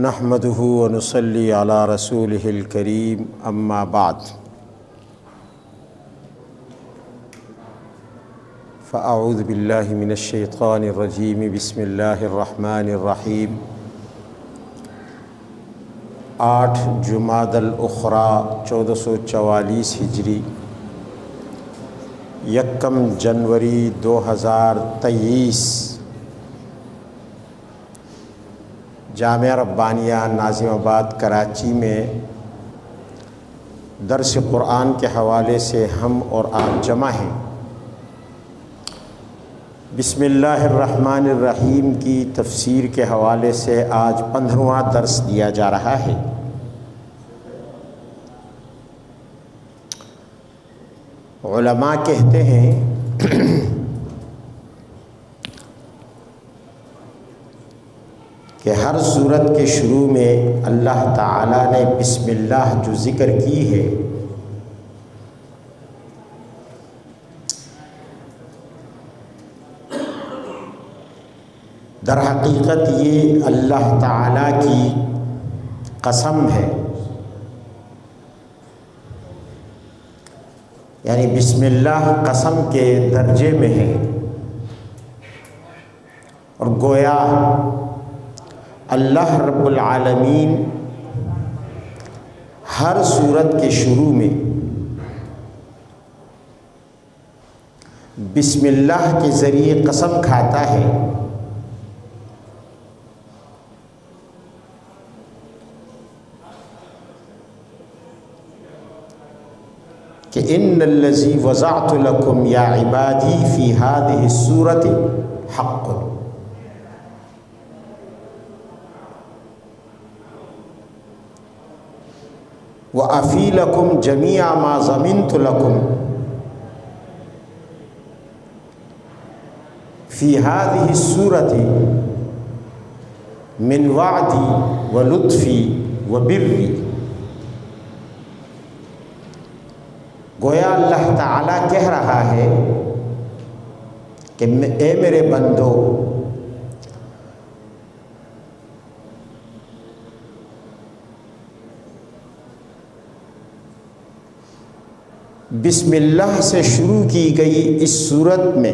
نحمده ونصلي على رسوله الكريم اما بعد فاعوذ بالله من الشیطان الرجیم بسم اللہ الرحمن الرحیم 8 جمادی الاخری 1444 ہجری 1 جنوری 2023 جامعہ ربانیہ ناظم آباد کراچی میں درس قرآن کے حوالے سے ہم اور آپ جمع ہیں۔ بسم اللہ الرحمن الرحیم کی تفسیر کے حوالے سے آج 15واں درس دیا جا رہا ہے۔ علماء کہتے ہیں کہ ہر سورت کے شروع میں اللہ تعالیٰ نے بسم اللہ جو ذکر کی ہے در حقیقت یہ اللہ تعالیٰ کی قسم ہے، یعنی بسم اللہ قسم کے درجے میں ہے، اور گویا اللہ رب العالمین ہر سورت کے شروع میں بسم اللہ کے ذریعے قسم کھاتا ہے کہ ان الذی وضعت لکم یا عبادی فی ہذہ السورۃ حق، وَأَفِي لَكُمْ جَمِيعَ مَا ضَمِنْتُ لَكُمْ فِي هَذِهِ السُّورَةِ مِنْ وَعْدِي وَلُطْفِي وَبِرِّي۔ گویا اللہ تعالیٰ کہہ رہا ہے کہ اے میرے بندو، بسم اللہ سے شروع کی گئی اس صورت میں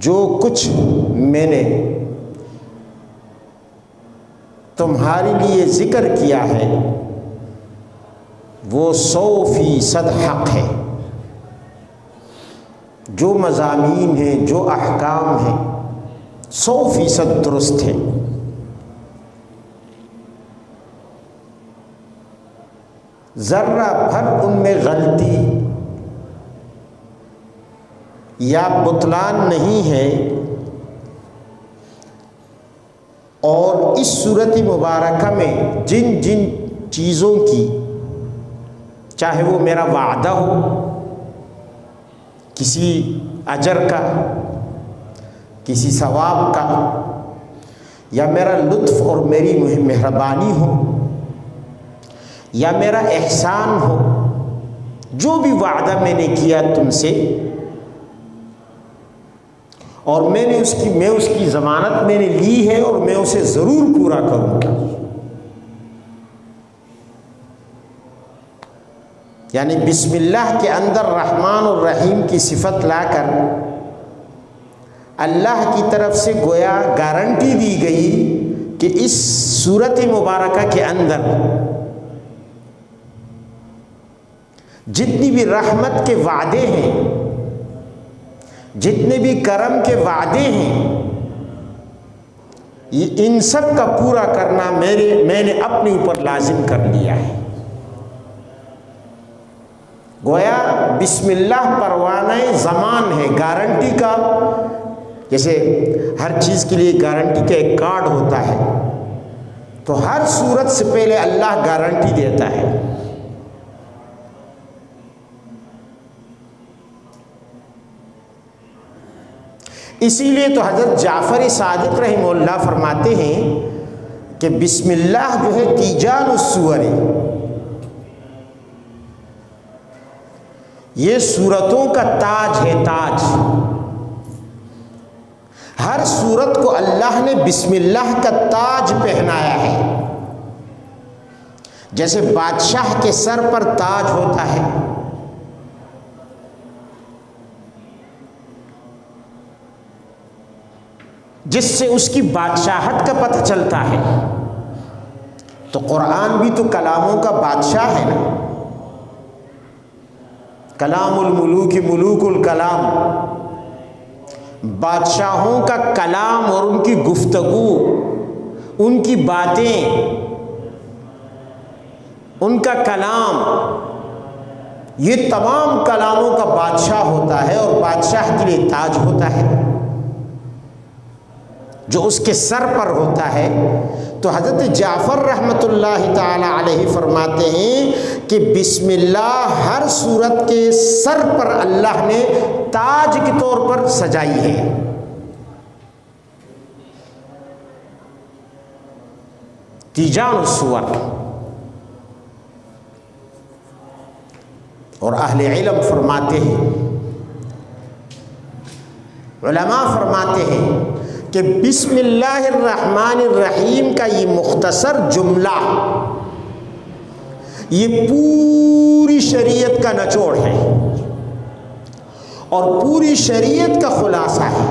جو کچھ میں نے تمہارے لیے ذکر کیا ہے وہ 100% حق ہے۔ جو مضامین ہیں، جو احکام ہیں، 100% درست ہے۔ ذرہ بھر ان میں غلطی یا بطلان نہیں ہے، اور اس صورت مبارکہ میں جن جن چیزوں کی، چاہے وہ میرا وعدہ ہو کسی اجر کا، کسی ثواب کا، یا میرا لطف اور میری مہربانی ہو، یا میرا احسان ہو، جو بھی وعدہ میں نے کیا تم سے، اور میں اس کی ضمانت میں نے لی ہے اور میں اسے ضرور پورا کروں گا۔ یعنی بسم اللہ کے اندر رحمان اور رحیم کی صفت لا کر اللہ کی طرف سے گویا گارنٹی دی گئی کہ اس صورت مبارکہ کے اندر جتنی بھی رحمت کے وعدے ہیں، جتنے بھی کرم کے وعدے ہیں، یہ ان سب کا پورا کرنا میں نے اپنے اوپر لازم کر لیا ہے۔ گویا بسم اللہ پروانہ ضمان ہے، گارنٹی کا، جیسے ہر چیز کے لیے گارنٹی کا ایک کارڈ ہوتا ہے، تو ہر صورت سے پہلے اللہ گارنٹی دیتا ہے۔ اسی لیے تو حضرت جعفر صادق رحمہ اللہ فرماتے ہیں کہ بسم اللہ جو ہے تیجان السور، یہ سورتوں کا تاج ہے، تاج۔ ہر سورت کو اللہ نے بسم اللہ کا تاج پہنایا ہے، جیسے بادشاہ کے سر پر تاج ہوتا ہے، جس سے اس کی بادشاہت کا پتہ چلتا ہے۔ تو قرآن بھی تو کلاموں کا بادشاہ ہے نا، کلام الملوک ملوک الکلام، بادشاہوں کا کلام اور ان کی گفتگو، ان کی باتیں، ان کا کلام، یہ تمام کلاموں کا بادشاہ ہوتا ہے، اور بادشاہ کے لیے تاج ہوتا ہے جو اس کے سر پر ہوتا ہے۔ تو حضرت جعفر رحمۃ اللہ تعالی علیہ فرماتے ہیں کہ بسم اللہ ہر سورت کے سر پر اللہ نے تاج کے طور پر سجائی ہے۔ تیجان السور، اور اہل علم فرماتے ہیں، علماء فرماتے ہیں کہ بسم اللہ الرحمن الرحیم کا یہ مختصر جملہ یہ پوری شریعت کا نچوڑ ہے اور پوری شریعت کا خلاصہ ہے۔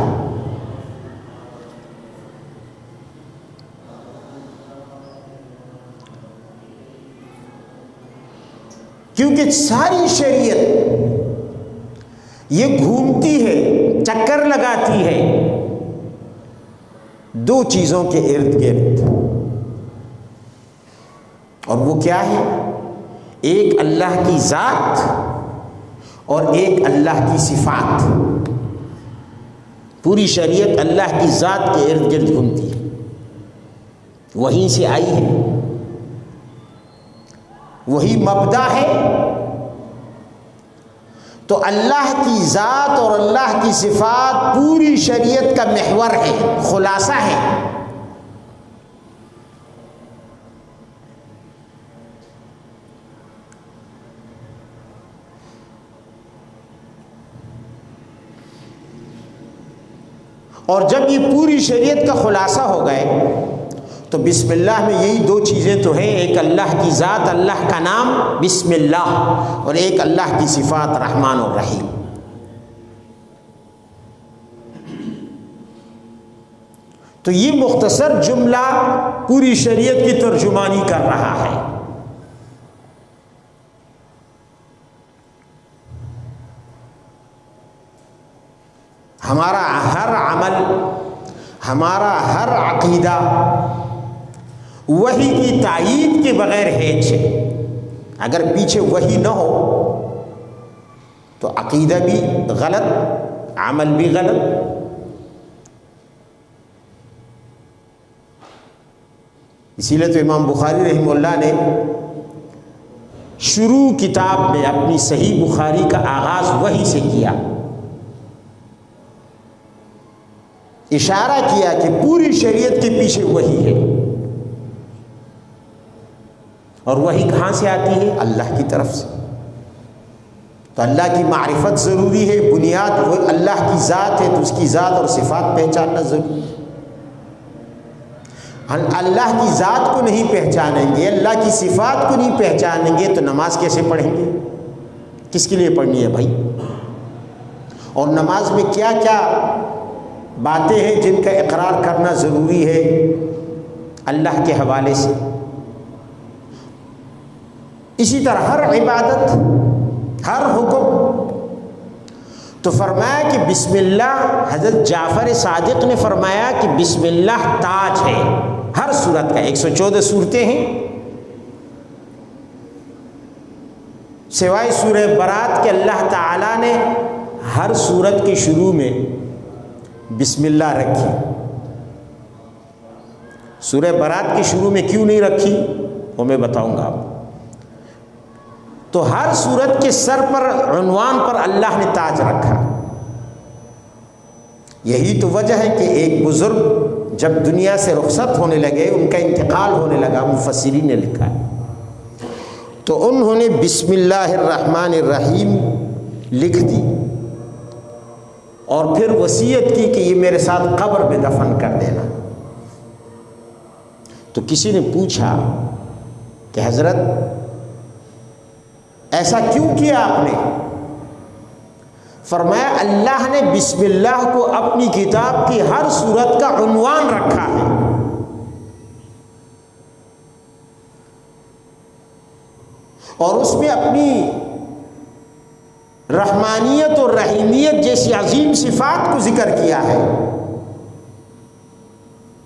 کیونکہ ساری شریعت یہ گھومتی ہے، چکر لگاتی ہے دو چیزوں کے ارد گرد، اور وہ کیا ہے؟ ایک اللہ کی ذات اور ایک اللہ کی صفات۔ پوری شریعت اللہ کی ذات کے ارد گرد گھومتی ہے، وہیں سے آئی ہے، وہی مبدا ہے۔ تو اللہ کی ذات اور اللہ کی صفات پوری شریعت کا محور ہے، خلاصہ ہے۔ اور جب یہ پوری شریعت کا خلاصہ ہو گئے تو بسم اللہ میں یہی دو چیزیں تو ہیں، ایک اللہ کی ذات، اللہ کا نام بسم اللہ، اور ایک اللہ کی صفات رحمان اور رحیم۔ تو یہ مختصر جملہ پوری شریعت کی ترجمانی کر رہا ہے۔ ہمارا ہر عمل، ہمارا ہر عقیدہ وحی کی تائید کے بغیر ہیچ ہے۔ اگر پیچھے وحی نہ ہو تو عقیدہ بھی غلط، عمل بھی غلط۔ اسی لیے تو امام بخاری رحمہ اللہ نے شروع کتاب میں اپنی صحیح بخاری کا آغاز وحی سے کیا، اشارہ کیا کہ پوری شریعت کے پیچھے وحی ہے، اور وحی کہاں سے آتی ہے؟ اللہ کی طرف سے۔ تو اللہ کی معرفت ضروری ہے، بنیاد وہ اللہ کی ذات ہے تو اس کی ذات اور صفات پہچاننا ضروری ہے۔ اللہ کی ذات کو نہیں پہچانیں گے، اللہ کی صفات کو نہیں پہچانیں گے تو نماز کیسے پڑھیں گے؟ کس کے لیے پڑھنی ہے بھائی؟ اور نماز میں کیا کیا باتیں ہیں جن کا اقرار کرنا ضروری ہے اللہ کے حوالے سے؟ اسی طرح ہر عبادت، ہر حکم۔ تو فرمایا کہ بسم اللہ، حضرت جعفر صادق نے فرمایا کہ بسم اللہ تاج ہے ہر سورت کا۔ 114 سورتیں ہیں، سوائے سورہ برات کے اللہ تعالیٰ نے ہر سورت کے شروع میں بسم اللہ رکھی۔ سورہ برات کے شروع میں کیوں نہیں رکھی وہ میں بتاؤں گا آپ کو۔ تو ہر سورت کے سر پر، عنوان پر اللہ نے تاج رکھا۔ یہی تو وجہ ہے کہ ایک بزرگ جب دنیا سے رخصت ہونے لگے، ان کا انتقال ہونے لگا، مفسرین نے لکھا ہے، تو انہوں نے بسم اللہ الرحمن الرحیم لکھ دی، اور پھر وصیت کی کہ یہ میرے ساتھ قبر میں دفن کر دینا۔ تو کسی نے پوچھا کہ حضرت ایسا کیوں کیا آپ نے؟ فرمایا اللہ نے بسم اللہ کو اپنی کتاب کی ہر سورت کا عنوان رکھا ہے، اور اس میں اپنی رحمانیت اور رحیمیت جیسی عظیم صفات کو ذکر کیا ہے۔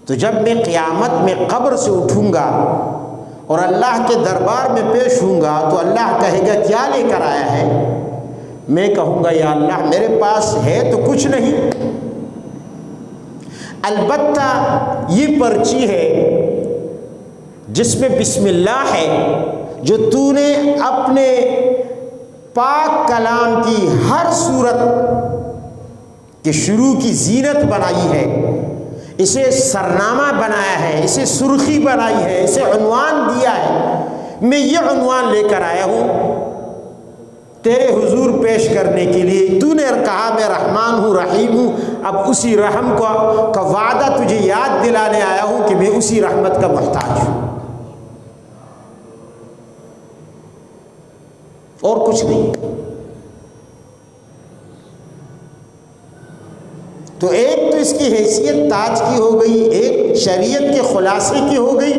تو جب میں قیامت میں قبر سے اٹھوں گا اور اللہ کے دربار میں پیش ہوں گا تو اللہ کہے گا کیا لے کر آیا ہے؟ میں کہوں گا یا اللہ میرے پاس ہے تو کچھ نہیں، البتہ یہ پرچی ہے جس میں بسم اللہ ہے جو تو نے اپنے پاک کلام کی ہر صورت کے شروع کی زینت بنائی ہے، اسے سرنامہ بنایا ہے، اسے سرخی بنائی ہے، اسے عنوان دیا ہے۔ میں یہ عنوان لے کر آیا ہوں تیرے حضور پیش کرنے کے لیے۔ تو نے کہا میں رحمان ہوں رحیم ہوں، اب اسی رحم کا وعدہ تجھے یاد دلانے آیا ہوں کہ میں اسی رحمت کا محتاج ہوں، اور کچھ نہیں۔ تو ایک تو اس کی حیثیت تاج کی ہو گئی، ایک شریعت کے خلاصے کی ہو گئی،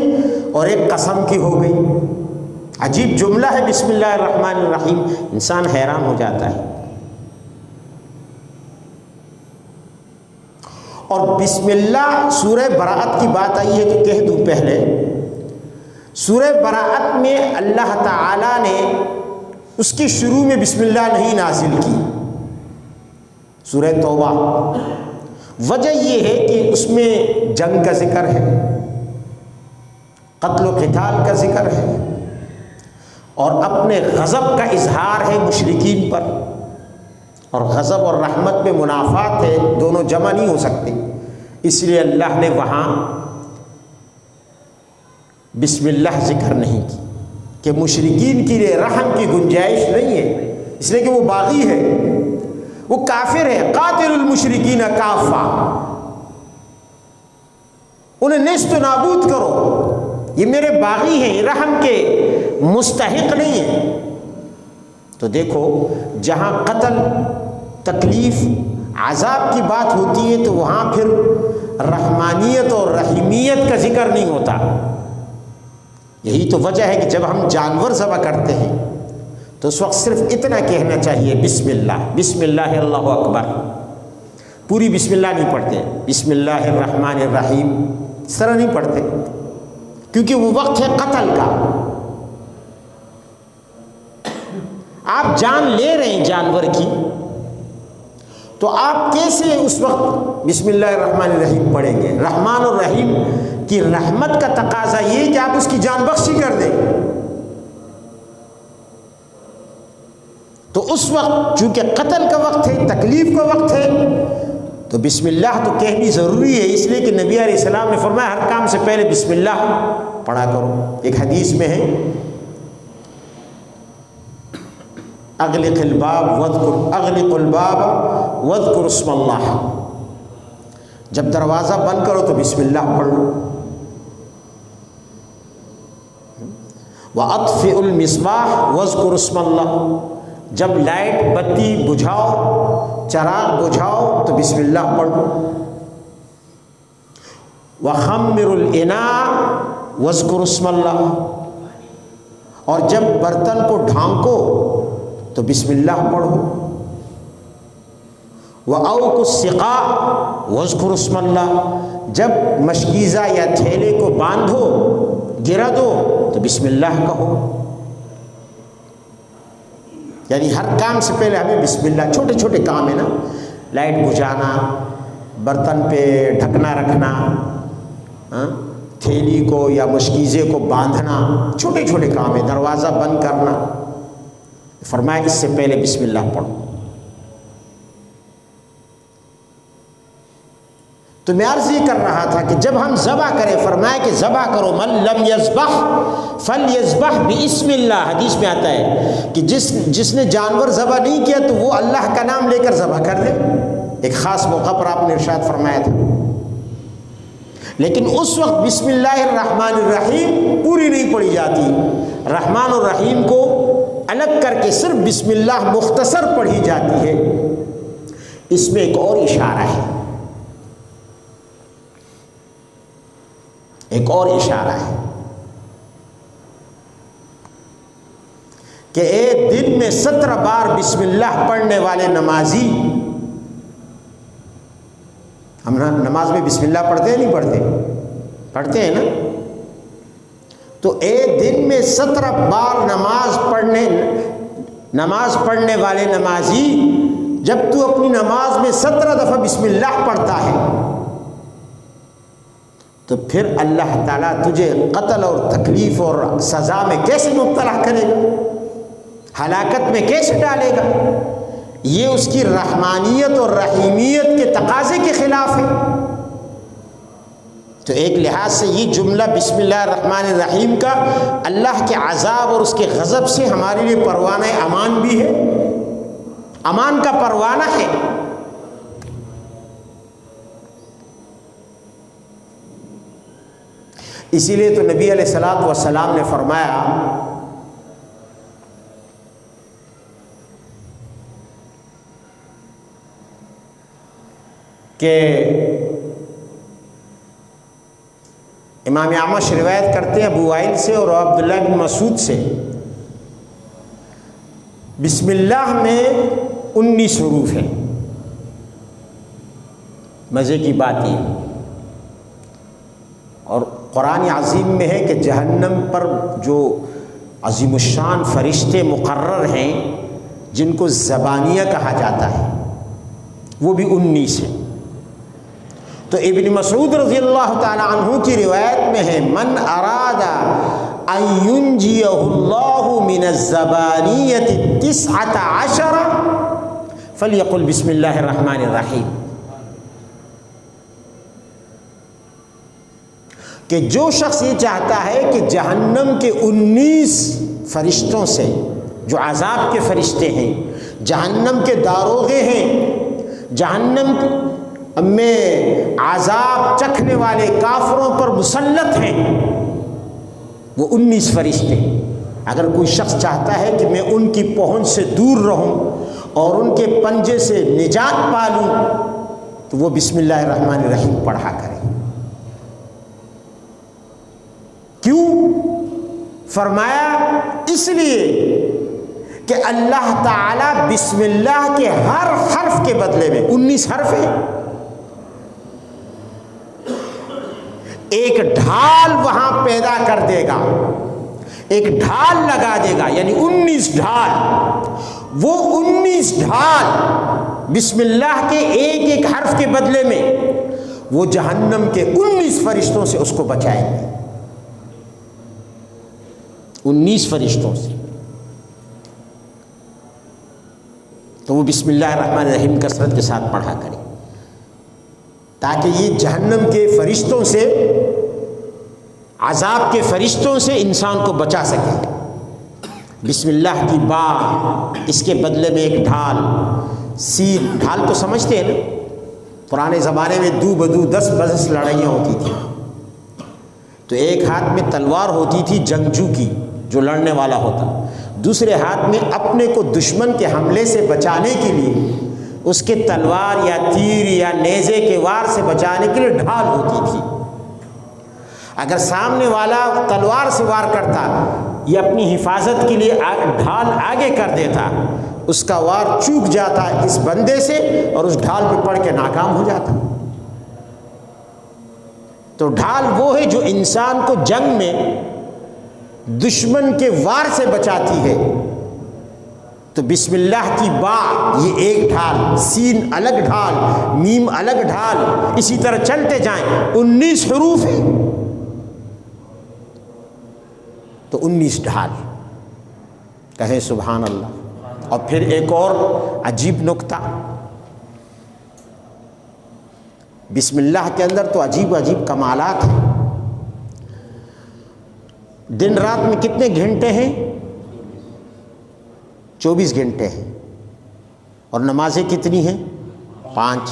اور ایک قسم کی ہو گئی۔ عجیب جملہ ہے بسم اللہ الرحمن الرحیم، انسان حیران ہو جاتا ہے۔ اور بسم اللہ سورہ براءت کی بات آئی ہے تو کہہ دوں پہلے، سورہ براءت میں اللہ تعالی نے اس کی شروع میں بسم اللہ نہیں نازل کی، سورہ توبہ۔ وجہ یہ ہے کہ اس میں جنگ کا ذکر ہے، قتل و قتال کا ذکر ہے، اور اپنے غضب کا اظہار ہے مشرکین پر، اور غضب اور رحمت میں منافات ہے، دونوں جمع نہیں ہو سکتے، اس لیے اللہ نے وہاں بسم اللہ ذکر نہیں کی کہ مشرکین کے لیے رحم کی گنجائش نہیں ہے، اس لیے کہ وہ باغی ہے، وہ کافر ہے۔ قاتل المشرکین کافہ، انہیں نیست و نابود کرو، یہ میرے باغی ہیں، رحم کے مستحق نہیں ہیں۔ تو دیکھو جہاں قتل، تکلیف، عذاب کی بات ہوتی ہے تو وہاں پھر رحمانیت اور رحیمیت کا ذکر نہیں ہوتا۔ یہی تو وجہ ہے کہ جب ہم جانور ذبح کرتے ہیں تو اس وقت صرف اتنا کہنا چاہیے بسم اللہ، بسم اللہ اللہ اکبر، پوری بسم اللہ نہیں پڑھتے، بسم اللہ الرحمن الرحیم اس طرح نہیں پڑھتے، کیونکہ وہ وقت ہے قتل کا، آپ جان لے رہے ہیں جانور کی، تو آپ کیسے اس وقت بسم اللہ الرحمن الرحیم پڑھیں گے؟ رحمان اور رحیم کی رحمت کا تقاضا یہ کہ آپ اس کی جان بخشی کر دیں۔ تو اس وقت چونکہ قتل کا وقت ہے، تکلیف کا وقت ہے، تو بسم اللہ تو کہنی ضروری ہے، اس لیے کہ نبی علیہ السلام نے فرمایا ہر کام سے پہلے بسم اللہ پڑھا کرو۔ ایک حدیث میں ہے اغلق الباب واذکر اسم اللہ، جب دروازہ بند کرو تو بسم اللہ پڑھ لو۔ وَأَطْفِئُ الْمِصْبَاحَ وَاذْكُرُ اسْمَ اللَّهِ، جب لائٹ بتی بجھاؤ، چراغ بجھاؤ تو بسم اللہ پڑھ لو۔ وَخَمِّرُ الْإِنَاءَ وَاذْكُرُ اسْمَ اللَّهِ، اور جب برتن کو ڈھانکو تو بسم اللہ پڑھو۔ وَأَوْقُ السِّقَاءَ وَاذْكُرُ اسْمَ اللَّهِ، جب مشکیزہ یا تھیلے کو باندھو، گرا دو تو بسم اللہ کہو۔ یعنی ہر کام سے پہلے ہمیں بسم اللہ، چھوٹے چھوٹے کام ہیں نا، لائٹ بجھانا، برتن پہ ڈھکنا رکھنا، تھیلی کو یا مشکیزے کو باندھنا، چھوٹے چھوٹے کام ہیں، دروازہ بند کرنا، فرمایا اس سے پہلے بسم اللہ پڑھو۔ تو میں عرض یہ کر رہا تھا کہ جب ہم ذبح کریں، فرمایا کہ ذبح کرو، من لم یذبح فلیذبح باسم اللہ، حدیث میں آتا ہے کہ جس نے جانور ذبح نہیں کیا تو وہ اللہ کا نام لے کر ذبح کر لے، ایک خاص موقع پر آپ نے ارشاد فرمایا تھا، لیکن اس وقت بسم اللہ الرحمن الرحیم پوری نہیں پڑھی جاتی، رحمان الرحیم کو الگ کر کے صرف بسم اللہ مختصر پڑھی جاتی ہے۔ اس میں ایک اور اشارہ ہے، ایک اور اشارہ ہے کہ ایک دن میں 17 بار بسم اللہ پڑھنے والے نمازی، ہم نماز میں بسم اللہ پڑھتے ہیں نہیں پڑھتے ہیں نا، تو ایک دن میں 17 بار نماز پڑھنے والے نمازی، جب تو اپنی نماز میں 17 دفعہ بسم اللہ پڑھتا ہے تو پھر اللہ تعالیٰ تجھے قتل اور تکلیف اور سزا میں کیسے مبتلا کرے گا، ہلاکت میں کیسے ڈالے گا؟ یہ اس کی رحمانیت اور رحیمیت کے تقاضے کے خلاف ہے۔ تو ایک لحاظ سے یہ جملہ بسم اللہ الرحمن الرحیم کا اللہ کے عذاب اور اس کے غضب سے ہمارے لیے پروانہ امان بھی ہے، امان کا پروانہ ہے۔ اسی لیے تو نبی علیہ الصلوۃ والسلام نے فرمایا کہ امام اعمش روایت کرتے ہیں ابو وائل سے اور عبداللہ بن مسعود سے، بسم اللہ میں 19 حروف ہیں۔ مزے کی بات یہ اور قرآن عظیم میں ہے کہ جہنم پر جو عظیم الشان فرشتے مقرر ہیں جن کو زبانیہ کہا جاتا ہے وہ بھی 19 ہیں۔ تو ابن مسعود رضی اللہ تعالی عنہ کی روایت میں ہے، من اراد ان ینجیہ اللہ من الزبانیۃ 19 فلیقل بسم اللہ الرحمن الرحیم، کہ جو شخص یہ چاہتا ہے کہ جہنم کے 19 فرشتوں سے جو عذاب کے فرشتے ہیں، جہنم کے داروغے ہیں، جہنم میں عذاب چکھنے والے کافروں پر مسلط ہیں، وہ 19 فرشتے، اگر کوئی شخص چاہتا ہے کہ میں ان کی پہنچ سے دور رہوں اور ان کے پنجے سے نجات پالوں تو وہ بسم اللہ الرحمن الرحیم پڑھا کرے۔ کیوں؟ فرمایا اس لیے کہ اللہ تعالیٰ بسم اللہ کے ہر حرف کے بدلے میں 19 حرف ہیں، ایک ڈھال وہاں پیدا کر دے گا، ایک ڈھال لگا دے گا، یعنی 19 ڈھال، وہ 19 ڈھال بسم اللہ کے ایک ایک حرف کے بدلے میں وہ جہنم کے 19 فرشتوں سے اس کو بچائیں گے، 19 فرشتوں سے۔ تو وہ بسم اللہ الرحمن الرحیم کثرت کے ساتھ پڑھا کرے تاکہ یہ جہنم کے فرشتوں سے، عذاب کے فرشتوں سے انسان کو بچا سکے۔ بسم اللہ کی با، اس کے بدلے میں ایک ڈھال، سین، ڈھال تو سمجھتے ہیں نا، پرانے زمانے میں دو بدو 10 بزس لڑائیاں ہوتی تھیں، تو ایک ہاتھ میں تلوار ہوتی تھی جنگجو کی جو لڑنے والا ہوتا، دوسرے ہاتھ میں اپنے کو دشمن کے حملے سے بچانے کے لیے اس کے تلوار یا تیر یا نیزے کے وار سے بچانے کے لیے ڈھال ہوتی تھی۔ اگر سامنے والا تلوار سے وار کرتا یا اپنی حفاظت کے لیے ڈھال آگے کر دیتا، اس کا وار چوک جاتا اس بندے سے اور اس ڈھال پہ پڑ کے ناکام ہو جاتا۔ تو ڈھال وہ ہے جو انسان کو جنگ میں دشمن کے وار سے بچاتی ہے۔ تو بسم اللہ کی با یہ ایک ڈھال، سین الگ ڈھال، میم الگ ڈھال، اسی طرح چلتے جائیں، 19 حروف ہیں تو 19 ڈھال، کہیں سبحان اللہ۔ اور پھر ایک اور عجیب نکتہ، بسم اللہ کے اندر تو عجیب عجیب کمالات ہیں۔ دن رات میں کتنے گھنٹے ہیں؟ 24 گھنٹے ہیں، اور نمازیں کتنی ہیں؟ 5،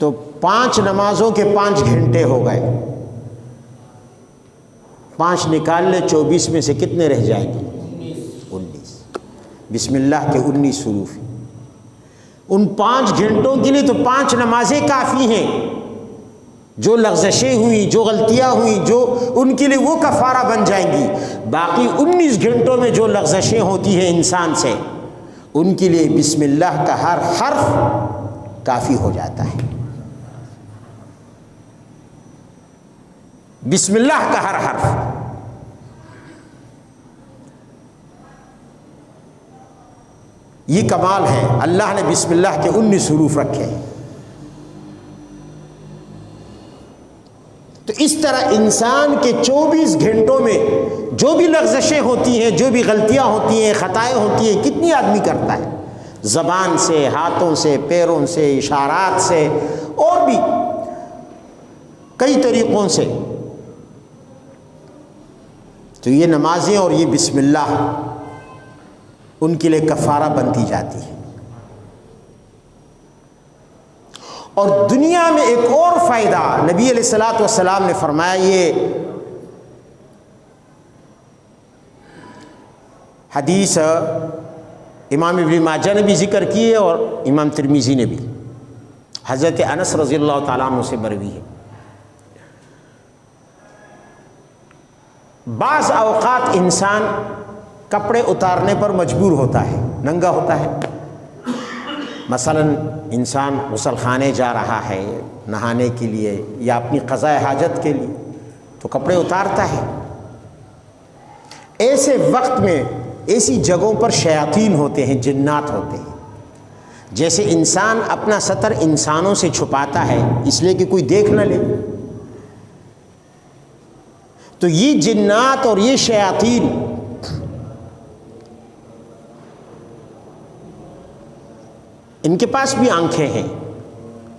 تو 5 نمازوں کے 5 گھنٹے ہو گئے، 5 نکال لے، 24 میں سے کتنے رہ جائیں گے؟ 19۔ بسم اللہ کے 19 حروف، ان 5 گھنٹوں کے لیے تو 5 نمازیں کافی ہیں۔ جو لغزشیں ہوئیں، جو غلطیاں ہوئیں، جو ان کے لیے وہ کفارہ بن جائیں گی۔ باقی 19 گھنٹوں میں جو لغزشیں ہوتی ہیں انسان سے، ان کے لیے بسم اللہ کا ہر حرف کافی ہو جاتا ہے۔ بسم اللہ کا ہر حرف۔ یہ کمال ہے، اللہ نے بسم اللہ کے 19 حروف رکھے۔ تو اس طرح انسان کے 24 گھنٹوں میں جو بھی لغزشیں ہوتی ہیں، جو بھی غلطیاں ہوتی ہیں، خطائیں ہوتی ہیں، کتنی آدمی کرتا ہے؟ زبان سے، ہاتھوں سے، پیروں سے، اشارات سے، اور بھی کئی طریقوں سے۔ تو یہ نمازیں اور یہ بسم اللہ ان کے لیے کفارہ بنتی جاتی ہے۔ اور دنیا میں ایک اور فائدہ نبی علیہ الصلوۃ والسلام نے فرمایا، یہ حدیث امام ابن ماجہ نے بھی ذکر کی ہے اور امام ترمذی نے بھی، حضرت انس رضی اللہ تعالیٰ عنہ سے مروی ہے۔ بعض اوقات انسان کپڑے اتارنے پر مجبور ہوتا ہے، ننگا ہوتا ہے۔ مثلا انسان غسل خانے جا رہا ہے نہانے کے لیے یا اپنی قضاء حاجت کے لیے، تو کپڑے اتارتا ہے۔ ایسے وقت میں ایسی جگہوں پر شیاطین ہوتے ہیں، جنات ہوتے ہیں۔ جیسے انسان اپنا ستر انسانوں سے چھپاتا ہے اس لیے کہ کوئی دیکھ نہ لے، تو یہ جنات اور یہ شیاطین ان کے پاس بھی آنکھیں ہیں،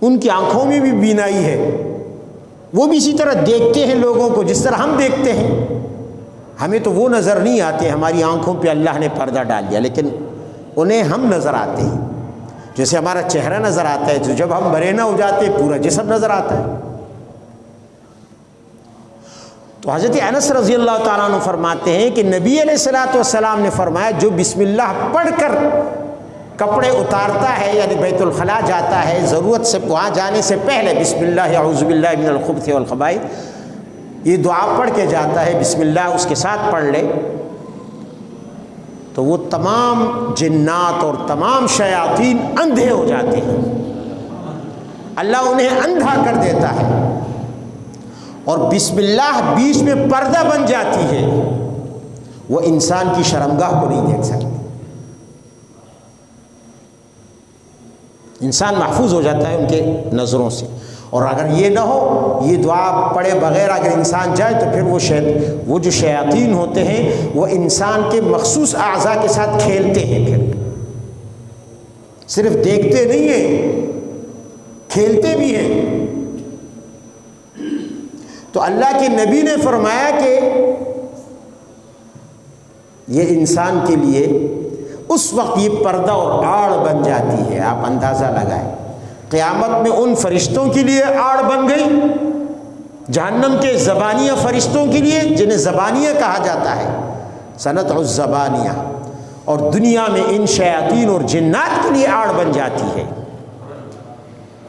ان کی آنکھوں میں بھی بینائی ہے، وہ بھی اسی طرح دیکھتے ہیں لوگوں کو جس طرح ہم دیکھتے ہیں۔ ہمیں تو وہ نظر نہیں آتے، ہماری آنکھوں پہ اللہ نے پردہ ڈال دیا، لیکن انہیں ہم نظر آتے ہیں۔ جیسے ہمارا چہرہ نظر آتا ہے، تو جب ہم برینا ہو جاتے ہیں پورا جسم نظر آتا ہے۔ تو حضرت انس رضی اللہ تعالیٰ عنہ فرماتے ہیں کہ نبی علیہ الصلوۃ والسلام نے فرمایا، جو بسم اللہ پڑھ کر کپڑے اتارتا ہے، یعنی بیت الخلاء جاتا ہے، ضرورت سے وہاں جانے سے پہلے بسم اللہ اعوذ باللہ من الخبث والخبائث یہ دعا پڑھ کے جاتا ہے، بسم اللہ اس کے ساتھ پڑھ لے، تو وہ تمام جنات اور تمام شیاطین اندھے ہو جاتے ہیں، اللہ انہیں اندھا کر دیتا ہے، اور بسم اللہ بیچ میں پردہ بن جاتی ہے، وہ انسان کی شرمگاہ کو نہیں دیکھ سکتے، انسان محفوظ ہو جاتا ہے ان کے نظروں سے۔ اور اگر یہ نہ ہو، یہ دعا پڑھے بغیر اگر انسان جائے تو پھر وہ جو شیاطین ہوتے ہیں وہ انسان کے مخصوص اعضاء کے ساتھ کھیلتے ہیں، پھر صرف دیکھتے نہیں ہیں، کھیلتے بھی ہیں۔ تو اللہ کے نبی نے فرمایا کہ یہ انسان کے لیے اس وقت یہ پردہ اور آڑ بن جاتی ہے۔ آپ اندازہ لگائیں، قیامت میں ان فرشتوں کے لیے آڑ بن گئی، جہنم کے زبانیہ فرشتوں کے لیے، جنہیں زبانیہ کہا جاتا ہے، سنتع الزبانیہ، اور دنیا میں ان شیاطین اور جنات کے لیے آڑ بن جاتی ہے۔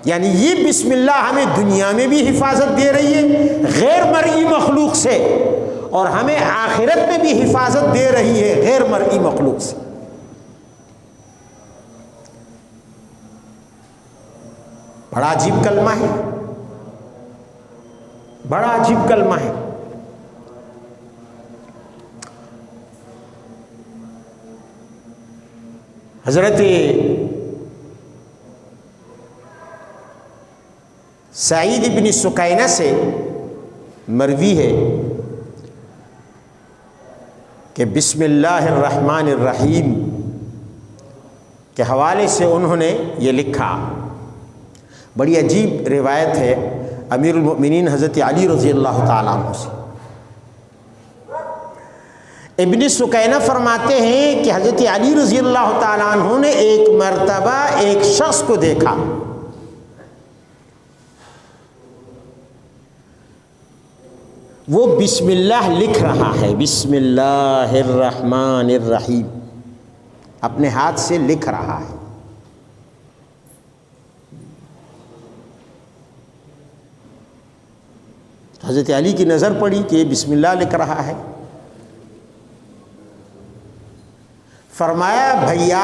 یعنی یہ بسم اللہ ہمیں دنیا میں بھی حفاظت دے رہی ہے غیر مرئی مخلوق سے، اور ہمیں آخرت میں بھی حفاظت دے رہی ہے غیر مرئی مخلوق سے۔ بڑا عجیب کلمہ ہے، بڑا عجیب کلمہ ہے۔ حضرت سعید بن سکینہ سے مروی ہے کہ بسم اللہ الرحمن الرحیم کے حوالے سے انہوں نے یہ لکھا، بڑی عجیب روایت ہے امیر المؤمنین حضرت علی رضی اللہ تعالیٰ عنہ سے۔ ابن سکینہ فرماتے ہیں کہ حضرت علی رضی اللہ تعالیٰ عنہ نے ایک مرتبہ ایک شخص کو دیکھا، وہ بسم اللہ لکھ رہا ہے، بسم اللہ الرحمن الرحیم، اپنے ہاتھ سے لکھ رہا ہے۔ حضرت علی کی نظر پڑی کہ یہ بسم اللہ لکھ رہا ہے، فرمایا بھیا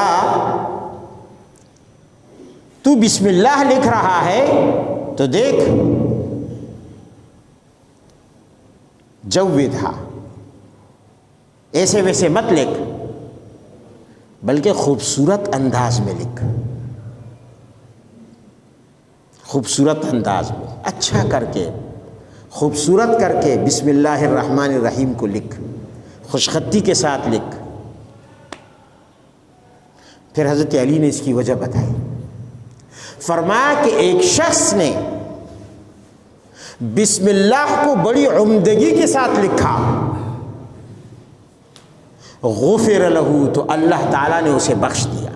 تو بسم اللہ لکھ رہا ہے تو دیکھ جودھا، ایسے ویسے مت لکھ، بلکہ خوبصورت انداز میں لکھ، خوبصورت انداز میں اچھا کر کے خوبصورت کر کے بسم اللہ الرحمن الرحیم کو لکھ، خوشخطی کے ساتھ لکھ۔ پھر حضرت علی نے اس کی وجہ بتائی، فرمایا کہ ایک شخص نے بسم اللہ کو بڑی عمدگی کے ساتھ لکھا، غفر لہ، تو اللہ تعالیٰ نے اسے بخش دیا،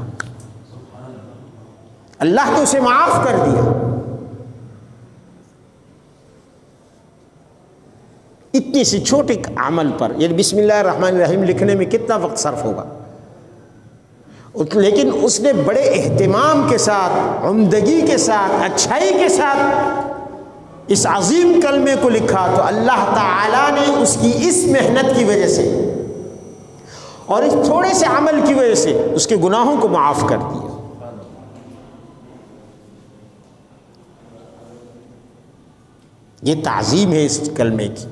اللہ نے اسے معاف کر دیا۔ اتنی سی چھوٹے عمل پر، یعنی بسم اللہ الرحمن الرحیم لکھنے میں کتنا وقت صرف ہوگا، لیکن اس نے بڑے اہتمام کے ساتھ، عمدگی کے ساتھ، اچھائی کے ساتھ اس عظیم کلمے کو لکھا، تو اللہ تعالیٰ نے اس کی اس محنت کی وجہ سے اور اس تھوڑے سے عمل کی وجہ سے اس کے گناہوں کو معاف کر دیا۔ یہ تعظیم ہے اس کلمے کی،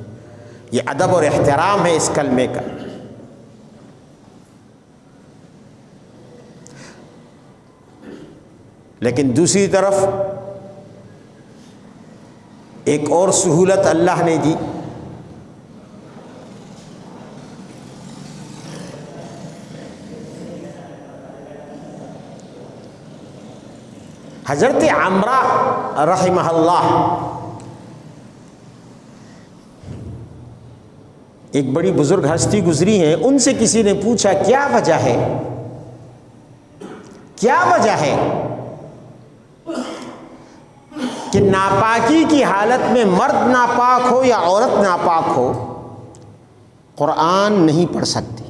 یہ ادب اور احترام ہے اس کلمے کا۔ لیکن دوسری طرف ایک اور سہولت اللہ نے دی، حضرت عمرہ رحمہ اللہ ایک بڑی بزرگ ہستی گزری ہیں، ان سے کسی نے پوچھا کیا وجہ ہے، کیا وجہ ہے کہ ناپاکی کی حالت میں مرد ناپاک ہو یا عورت ناپاک ہو قرآن نہیں پڑھ سکتی؟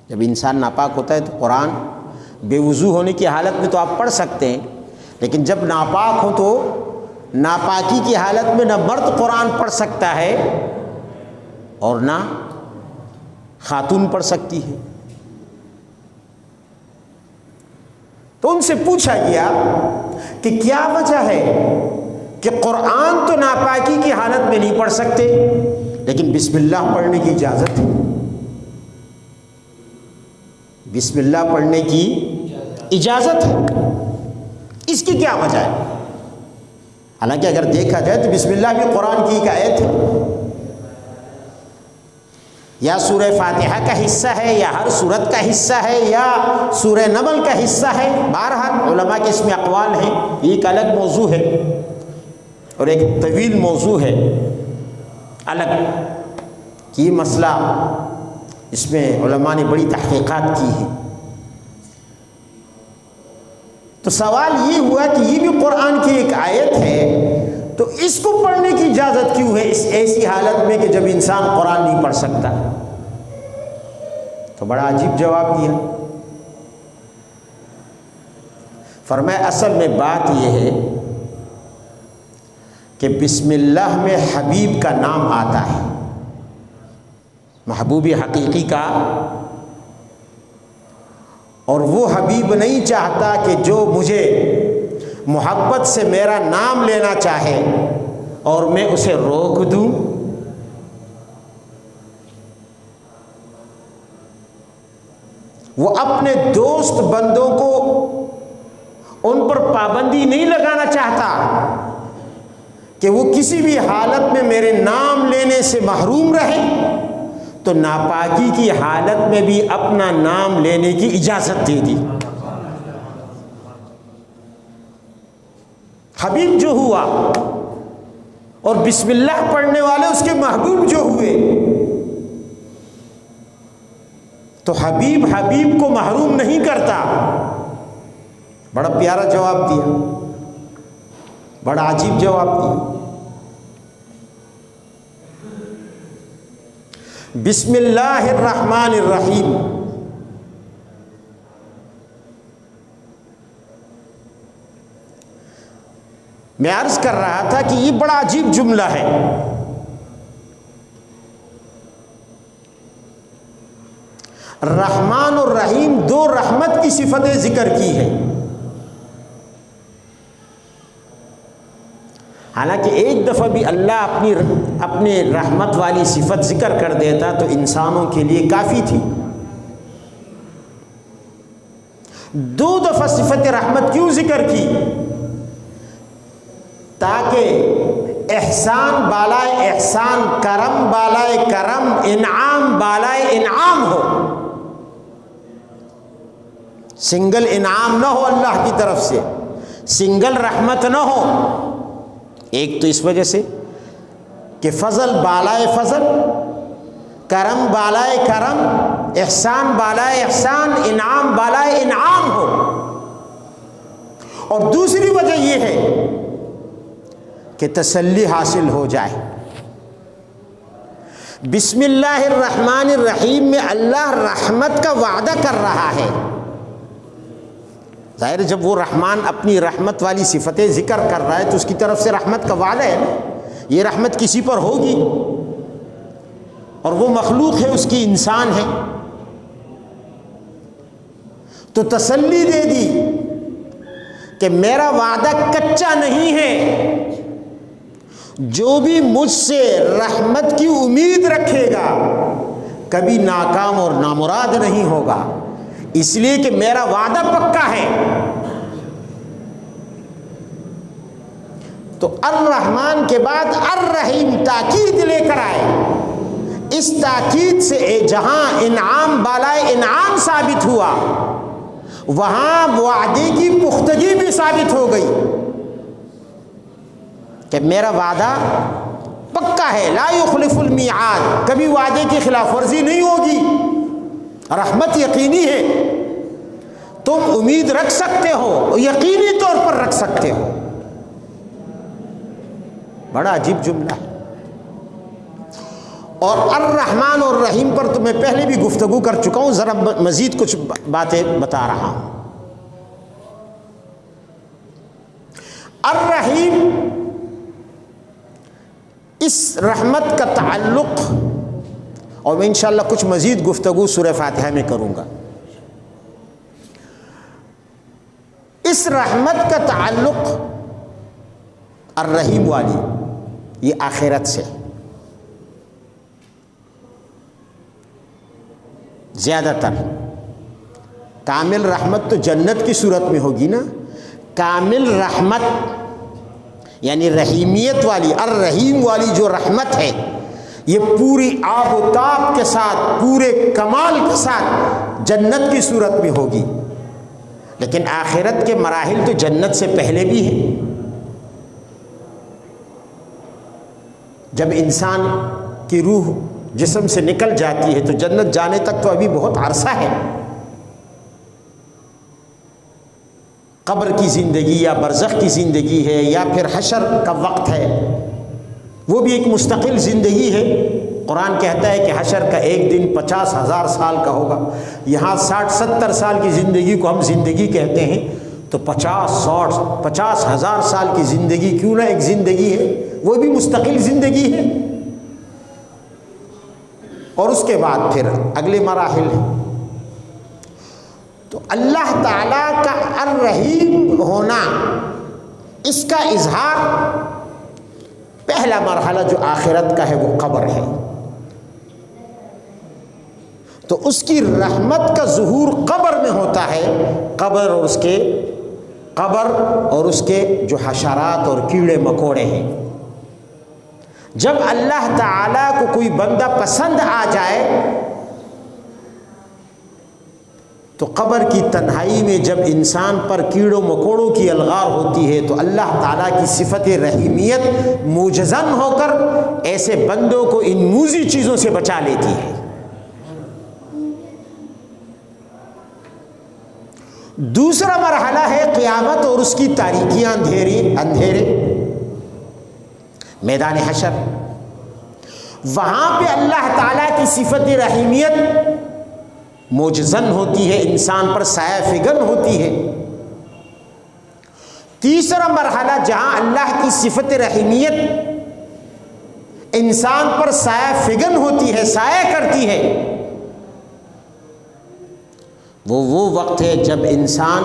جب انسان ناپاک ہوتا ہے تو قرآن بے وضو ہونے کی حالت میں تو آپ پڑھ سکتے ہیں، لیکن جب ناپاک ہو تو ناپاکی کی حالت میں نہ مرد قرآن پڑھ سکتا ہے اور نہ خاتون پڑھ سکتی ہے۔ تو ان سے پوچھا گیا کہ کیا وجہ ہے کہ قرآن تو ناپاکی کی حالت میں نہیں پڑھ سکتے لیکن بسم اللہ پڑھنے کی اجازت ہے، بسم اللہ پڑھنے کی اجازت ہے، اس کی کیا وجہ ہے؟ حالانکہ اگر دیکھا جائے تو بسم اللہ بھی قرآن کی ایک آیت ہے، یا سورہ فاتحہ کا حصہ ہے، یا ہر سورت کا حصہ ہے، یا سورہ نمل کا حصہ ہے، بہرحال علماء کے اس میں اقوال ہیں، یہ ایک الگ موضوع ہے اور ایک طویل موضوع ہے الگ کہ یہ مسئلہ اس میں علماء نے بڑی تحقیقات کی ہیں۔ تو سوال یہ ہوا کہ یہ بھی قرآن کی ایک آیت ہے تو اس کو پڑھنے کی اجازت کیوں ہے اس ایسی حالت میں کہ جب انسان قرآن نہیں پڑھ سکتا؟ تو بڑا عجیب جواب دیا، فرمایا اصل میں بات یہ ہے کہ بسم اللہ میں حبیب کا نام آتا ہے، محبوب حقیقی کا، اور وہ حبیب نہیں چاہتا کہ جو مجھے محبت سے میرا نام لینا چاہے اور میں اسے روک دوں۔ وہ اپنے دوست بندوں کو ان پر پابندی نہیں لگانا چاہتا کہ وہ کسی بھی حالت میں میرے نام لینے سے محروم رہے، تو ناپاکی کی حالت میں بھی اپنا نام لینے کی اجازت دے دی۔ حبیب جو ہوا اور بسم اللہ پڑھنے والے اس کے محبوب جو ہوئے، تو حبیب حبیب کو محروم نہیں کرتا. بڑا پیارا جواب دیا، بڑا عجیب جواب دیا. بسم اللہ الرحمن الرحیم. میں عرض کر رہا تھا کہ یہ بڑا عجیب جملہ ہے. رحمان اور رحیم دو رحمت کی صفتیں ذکر کی ہے. حالانکہ ایک دفعہ بھی اللہ اپنے رحمت والی صفت ذکر کر دیتا تو انسانوں کے لیے کافی تھی. دو دفعہ صفت رحمت کیوں ذکر کی؟ تاکہ احسان بالائے احسان، کرم بالائے کرم، انعام بالائے انعام ہو. سنگل انعام نہ ہو اللہ کی طرف سے، سنگل رحمت نہ ہو. ایک تو اس وجہ سے کہ فضل بالائے فضل، کرم بالائے کرم، احسان بالائے احسان، انعام بالائے انعام ہو. اور دوسری وجہ یہ ہے کہ تسلی حاصل ہو جائے. بسم اللہ الرحمن الرحیم میں اللہ رحمت کا وعدہ کر رہا ہے. ظاہر جب وہ رحمان اپنی رحمت والی صفتیں ذکر کر رہا ہے تو اس کی طرف سے رحمت کا وعدہ ہے نا. یہ رحمت کسی پر ہوگی اور وہ مخلوق ہے، اس کی انسان ہے. تو تسلی دے دی کہ میرا وعدہ کچا نہیں ہے. جو بھی مجھ سے رحمت کی امید رکھے گا کبھی ناکام اور نامراد نہیں ہوگا، اس لیے کہ میرا وعدہ پکا ہے. تو الرحمن کے بعد الرحیم تاکید لے کر آئے. اس تاکید سے جہاں انعام بالائے انعام ثابت ہوا، وہاں وعدے کی پختگی بھی ثابت ہو گئی کہ میرا وعدہ پکا ہے، لا یخلف المیعاد، کبھی وعدے کی خلاف ورزی نہیں ہوگی. رحمت یقینی ہے، تم امید رکھ سکتے ہو، یقینی طور پر رکھ سکتے ہو. بڑا عجیب جملہ ہے. اور الرحمن اور الرحیم پر تو میں پہلے بھی گفتگو کر چکا ہوں، ذرا مزید کچھ باتیں بتا رہا ہوں. الرحیم، اس رحمت کا تعلق، اور میں انشاءاللہ کچھ مزید گفتگو سورہ فاتحہ میں کروں گا. اس رحمت کا تعلق الرحیم والی یہ آخرت سے زیادہ تر. کامل رحمت تو جنت کی صورت میں ہوگی نا. کامل رحمت یعنی رحیمیت والی، الرحیم والی جو رحمت ہے یہ پوری آب و تاب کے ساتھ، پورے کمال کے ساتھ جنت کی صورت میں ہوگی. لیکن آخرت کے مراحل تو جنت سے پہلے بھی ہیں. جب انسان کی روح جسم سے نکل جاتی ہے تو جنت جانے تک تو ابھی بہت عرصہ ہے. قبر کی زندگی یا برزخ کی زندگی ہے یا پھر حشر کا وقت ہے، وہ بھی ایک مستقل زندگی ہے. قرآن کہتا ہے کہ حشر کا ایک دن 50,000 سال کا ہوگا. یہاں 60-70 سال کی زندگی کو ہم زندگی کہتے ہیں، تو 50,000 سال کی زندگی کیوں نہ ایک زندگی ہے، وہ بھی مستقل زندگی ہے. اور اس کے بعد پھر اگلے مراحل ہیں. تو اللہ تعالیٰ کا الرحیم ہونا، اس کا اظہار پہلا مرحلہ جو آخرت کا ہے وہ قبر ہے. تو اس کی رحمت کا ظہور قبر میں ہوتا ہے. قبر اور اس کے جو حشرات اور کیڑے مکوڑے ہیں. جب اللہ تعالیٰ کو کوئی بندہ پسند آ جائے تو قبر کی تنہائی میں جب انسان پر کیڑوں مکوڑوں کی الغار ہوتی ہے تو اللہ تعالیٰ کی صفت رحیمیت موجزن ہو کر ایسے بندوں کو ان موذی چیزوں سے بچا لیتی ہے. دوسرا مرحلہ ہے قیامت اور اس کی تاریکیاں، اندھیرے، میدان حشر۔ وہاں پہ اللہ تعالیٰ کی صفت رحیمیت موجزن ہوتی ہے، انسان پر سایہ فگن ہوتی ہے۔ تیسرا مرحلہ جہاں اللہ کی صفت رحیمیت انسان پر سایہ فگن ہوتی ہے، سایہ کرتی ہے، وہ وقت ہے جب انسان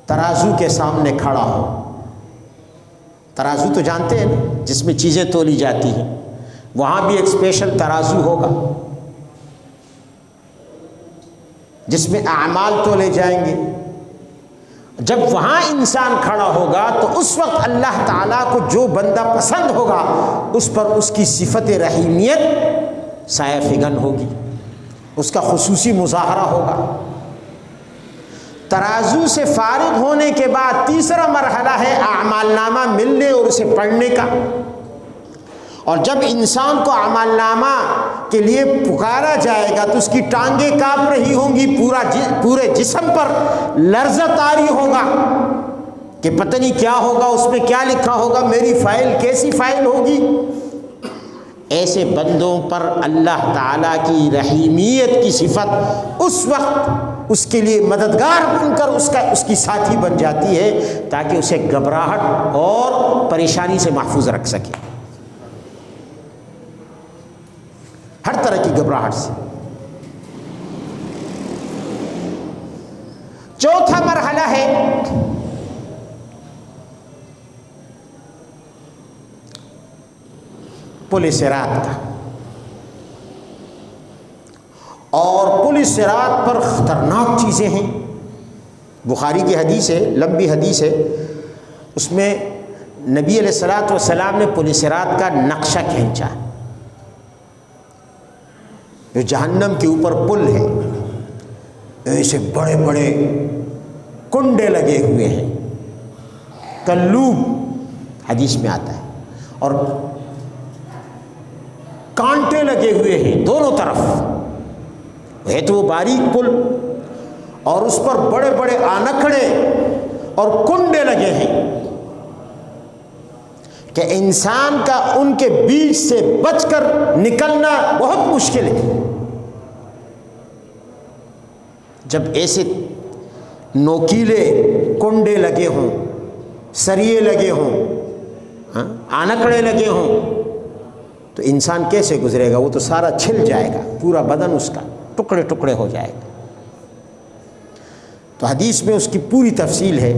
ترازو کے سامنے کھڑا ہو۔ ترازو تو جانتے ہیں نا، جس میں چیزیں تولی جاتی ہیں، وہاں بھی ایک اسپیشل ترازو ہوگا جس میں اعمال تولے جائیں گے۔ جب وہاں انسان کھڑا ہوگا تو اس وقت اللہ تعالیٰ کو جو بندہ پسند ہوگا اس پر اس کی صفت رحیمیت سایہ فگن ہوگی، اس کا خصوصی مظاہرہ ہوگا۔ ترازو سے فارغ ہونے کے بعد تیسرا مرحلہ ہے اعمال نامہ ملنے اور اسے پڑھنے کا۔ اور جب انسان کو اعمال نامہ کے لیے پکارا جائے گا تو اس کی ٹانگیں کانپ رہی ہوں گی، پورے جسم پر لرزہ طاری ہوگا کہ پتہ نہیں کیا ہوگا، اس میں کیا لکھا ہوگا، میری فائل کیسی فائل ہوگی۔ ایسے بندوں پر اللہ تعالیٰ کی رحیمیت کی صفت اس وقت اس کے لیے مددگار بن کر اس کی ساتھی بن جاتی ہے تاکہ اسے گھبراہٹ اور پریشانی سے محفوظ رکھ سکے، ہر طرح کی گھبراہٹ سے۔ چوتھا مرحلہ ہے پل صراط کا، اور پل صراط پر خطرناک چیزیں ہیں۔ بخاری کی حدیث ہے، لمبی حدیث ہے، اس میں نبی علیہ الصلوۃ والسلام نے پل صراط کا نقشہ کھینچا، جو جہنم کے اوپر پل ہے، ایسے بڑے بڑے کنڈے لگے ہوئے ہیں، کلوب حدیث میں آتا ہے، اور کانٹے لگے ہوئے ہیں دونوں طرف۔ ہے تو وہ باریک پل اور اس پر بڑے بڑے آنکڑے اور کنڈے لگے ہیں کہ انسان کا ان کے بیچ سے بچ کر نکلنا بہت مشکل ہے۔ جب ایسے نوکیلے کنڈے لگے ہوں، سریے لگے ہوں، آنکڑے لگے ہوں تو انسان کیسے گزرے گا؟ وہ تو سارا چھل جائے گا، پورا بدن اس کا ٹکڑے ٹکڑے ہو جائے گا۔ تو حدیث میں اس کی پوری تفصیل ہے۔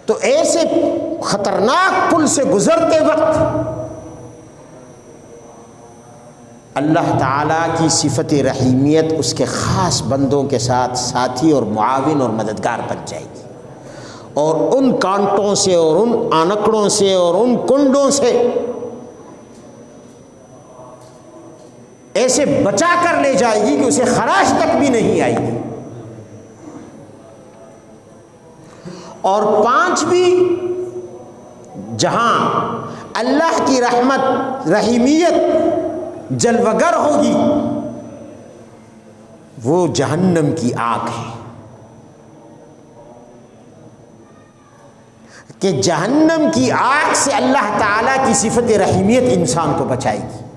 تو ایسے خطرناک پل سے گزرتے وقت اللہ تعالیٰ کی صفت رحیمیت اس کے خاص بندوں کے ساتھ ساتھی اور معاون اور مددگار بن جائے گی، اور ان کانٹوں سے اور ان آنکڑوں سے اور ان کنڈوں سے ایسے بچا کر لے جائے گی کہ اسے خراش تک بھی نہیں آئے گی۔ اور پانچویں جہاں اللہ کی رحمت رحیمیت جلوگر ہوگی وہ جہنم کی آگ ہے، کہ جہنم کی آگ سے اللہ تعالیٰ کی صفت رحیمیت انسان کو بچائے گی۔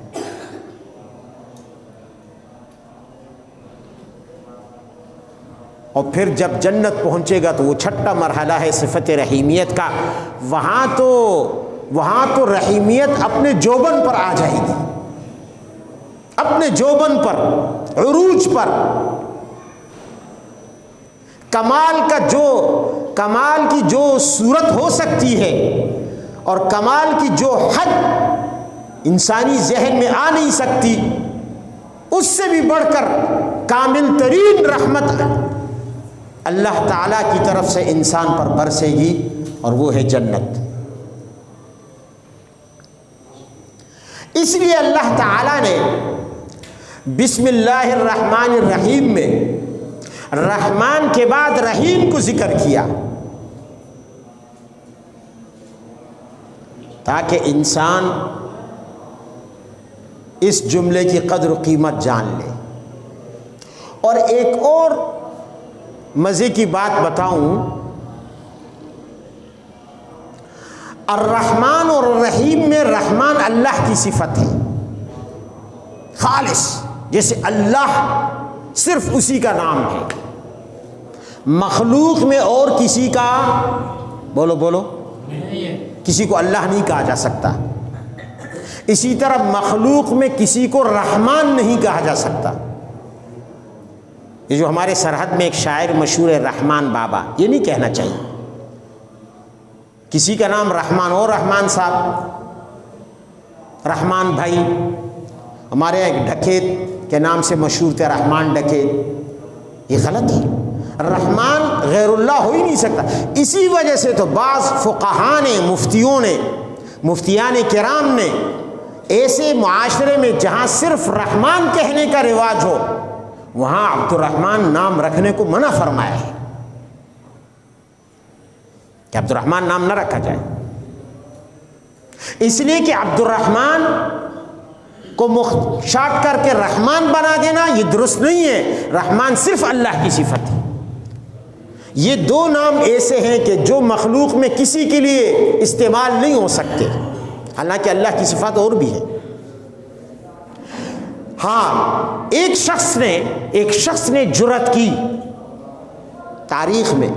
اور پھر جب جنت پہنچے گا تو وہ چھٹا مرحلہ ہے صفت رحیمیت کا، وہاں تو رحیمیت اپنے جوبن پر آ جائے گی، اپنے جوبن پر، عروج پر، کمال کی جو صورت ہو سکتی ہے اور کمال کی جو حد انسانی ذہن میں آ نہیں سکتی، اس سے بھی بڑھ کر کامل ترین رحمت اللہ تعالیٰ کی طرف سے انسان پر برسے گی، اور وہ ہے جنت۔ اس لیے اللہ تعالیٰ نے بسم اللہ الرحمن الرحیم میں رحمان کے بعد رحیم کو ذکر کیا، تاکہ انسان اس جملے کی قدر و قیمت جان لے۔ اور ایک اور مزے کی بات بتاؤں، الرحمن اور الرحیم میں رحمان اللہ کی صفت ہے خالص، جیسے اللہ صرف اسی کا نام ہے، مخلوق میں اور کسی کا بولو کسی کو اللہ نہیں کہا جا سکتا، اسی طرح مخلوق میں کسی کو رحمان نہیں کہا جا سکتا۔ یہ جو ہمارے سرحد میں ایک شاعر مشہور ہے رحمان بابا، یہ نہیں کہنا چاہیے کسی کا نام رحمان ہو، رحمان صاحب، رحمان بھائی، ہمارے یہاں ایک ڈکیت کے نام سے مشہور تھے رحمان ڈکیت، یہ غلط ہے، رحمان غیر اللہ ہو ہی نہیں سکتا۔ اسی وجہ سے تو بعض فقہاء نے، مفتیان کرام نے ایسے معاشرے میں جہاں صرف رحمان کہنے کا رواج ہو وہاں عبد الرحمن نام رکھنے کو منع فرمایا ہے کہ عبد الرحمن نام نہ رکھا جائے، اس لیے کہ عبد الرحمن کو شارٹ کر کے رحمان بنا دینا یہ درست نہیں ہے۔ رحمان صرف اللہ کی صفت ہے۔ یہ دو نام ایسے ہیں کہ جو مخلوق میں کسی کے لیے استعمال نہیں ہو سکتے، حالانکہ اللہ کی صفات اور بھی ہے۔ ہاں، ایک شخص نے جرأت کی، تاریخ میں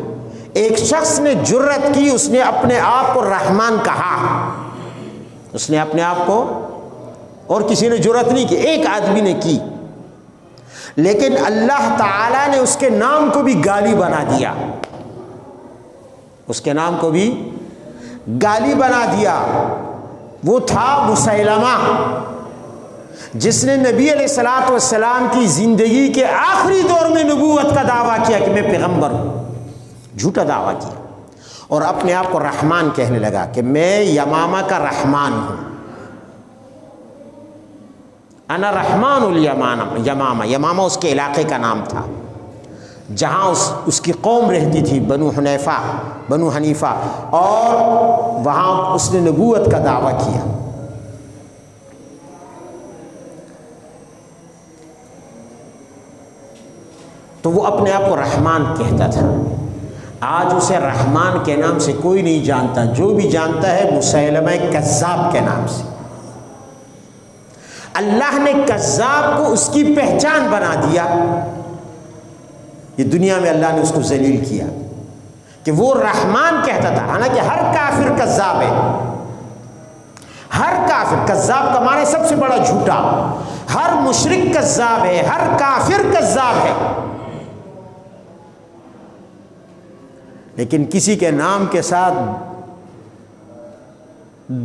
ایک شخص نے جرأت کی، اس نے اپنے آپ کو رحمان کہا، اس نے اپنے آپ کو، اور کسی نے جرأت نہیں کی، ایک آدمی نے کی، لیکن اللہ تعالیٰ نے اس کے نام کو بھی گالی بنا دیا، اس کے نام کو بھی گالی بنا دیا۔ وہ تھا مسیلمہ، جس نے نبی علیہ الصلوۃ والسلام کی زندگی کے آخری دور میں نبوت کا دعویٰ کیا کہ میں پیغمبر ہوں، جھوٹا دعویٰ کیا، اور اپنے آپ کو رحمان کہنے لگا کہ میں یمامہ کا رحمان ہوں، انا رحمان الیمامہ، یمامہ اس کے علاقے کا نام تھا جہاں اس کی قوم رہتی تھی، بنو حنیفہ، اور وہاں اس نے نبوت کا دعویٰ کیا۔ تو وہ اپنے آپ کو رحمان کہتا تھا۔ آج اسے رحمان کے نام سے کوئی نہیں جانتا، جو بھی جانتا ہے مسیلمہ کذاب کے نام سے۔ اللہ نے کذاب کو اس کی پہچان بنا دیا، یہ دنیا میں اللہ نے اس کو ذلیل کیا کہ وہ رحمان کہتا تھا، حالانکہ ہر کافر کذاب ہے، ہر کافر کذاب کا معنی سب سے بڑا جھوٹا، ہر مشرک کذاب ہے، ہر کافر کذاب ہے، لیکن کسی کے نام کے ساتھ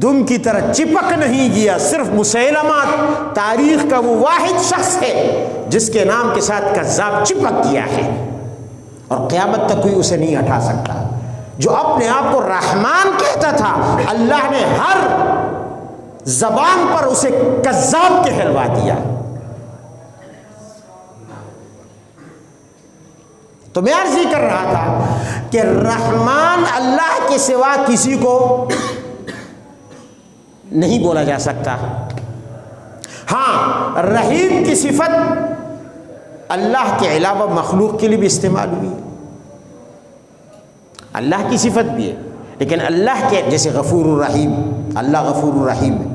دم کی طرح چپک نہیں گیا۔ صرف مسیلمہ تاریخ کا وہ واحد شخص ہے جس کے نام کے ساتھ کذاب چپک گیا ہے، اور قیامت تک کوئی اسے نہیں ہٹا سکتا۔ جو اپنے آپ کو رحمان کہتا تھا، اللہ نے ہر زبان پر اسے کذاب کہلوا دیا۔ تو میں عرض کر رہا تھا کہ رحمان اللہ کے سوا کسی کو نہیں بولا جا سکتا۔ ہاں، رحیم کی صفت اللہ کے علاوہ مخلوق کے لیے بھی استعمال ہوئی ہے، اللہ کی صفت بھی ہے، لیکن اللہ کے جیسے غفور الرحیم، اللہ غفور الرحیم ہے،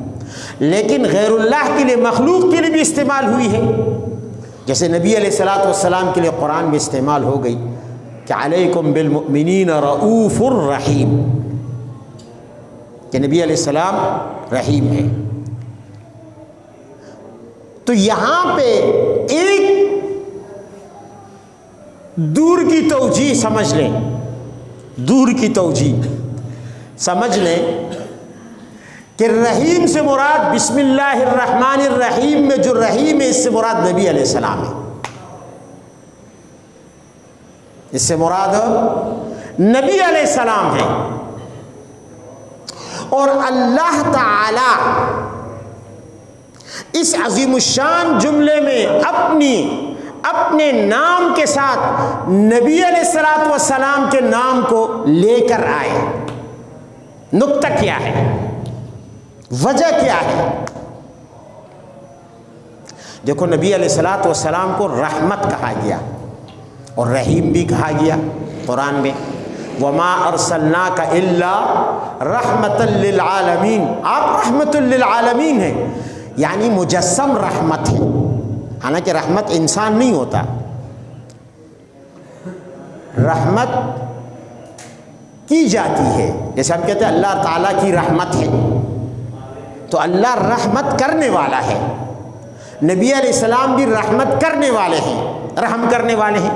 لیکن غیر اللہ کے لیے، مخلوق کے لیے بھی استعمال ہوئی ہے، جیسے نبی علیہ الصلوۃ والسلام کے لیے قرآن میں استعمال ہو گئی کہ علیکم بالمؤمنین رؤوف الرحیم، کہ نبی علیہ السلام رحیم ہے۔ تو یہاں پہ ایک دور کی توجیہ سمجھ لیں، دور کی توجیہ سمجھ لیں کہ رحیم سے مراد بسم اللہ الرحمن الرحیم میں جو رحیم ہے اس سے مراد نبی علیہ السلام ہے، اس سے مراد نبی علیہ السلام ہے۔ اور اللہ تعالی اس عظیم الشان جملے میں اپنے نام کے ساتھ نبی علیہ الصلوۃ والسلام کے نام کو لے کر آئے۔ نقطہ کیا ہے؟ وجہ کیا ہے؟ دیکھو نبی علیہ الصلوۃ والسلام کو رحمت کہا گیا اور رحیم بھی کہا گیا قرآن میں، وما ارسلناک الا رحمتا للعالمین، آپ رحمت للعالمین ہیں، یعنی مجسم رحمت ہے، حالانکہ رحمت انسان نہیں ہوتا، رحمت کی جاتی ہے، جیسے ہم کہتے ہیں اللہ تعالیٰ کی رحمت ہے، تو اللہ رحمت کرنے والا ہے، نبی علیہ السلام بھی رحمت کرنے والے ہیں، رحم کرنے والے ہیں،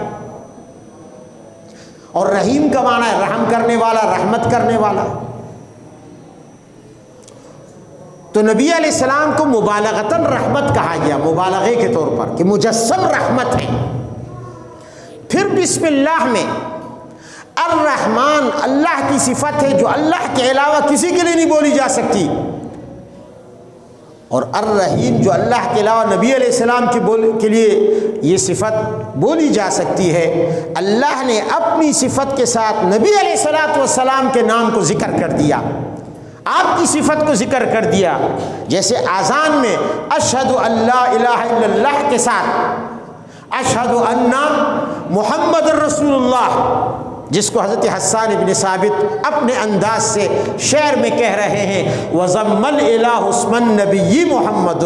اور رحیم کا معنی ہے رحم کرنے والا، رحمت کرنے والا، تو نبی علیہ السلام کو مبالغتاً رحمت کہا گیا، مبالغے کے طور پر کہ مجسم رحمت ہے۔ پھر بسم اللہ میں الرحمن اللہ کی صفت ہے جو اللہ کے علاوہ کسی کے لیے نہیں بولی جا سکتی، اور الرحیم جو اللہ کے علاوہ نبی علیہ السلام کے لیے یہ صفت بولی جا سکتی ہے، اللہ نے اپنی صفت کے ساتھ نبی علیہ الصلوۃ والسلام کے نام کو ذکر کر دیا، آپ کی صفت کو ذکر کر دیا، جیسے اذان میں اشہد ان لا الہ الا اللہ کے ساتھ اشہد ان محمد رسول اللہ، جس کو حضرت حسان ابن ثابت اپنے انداز سے شعر میں کہہ رہے ہیں، وَضَمَّ الْإِلَٰهُ اسْمَ النَّبِيِّ مُحَمَّدٌ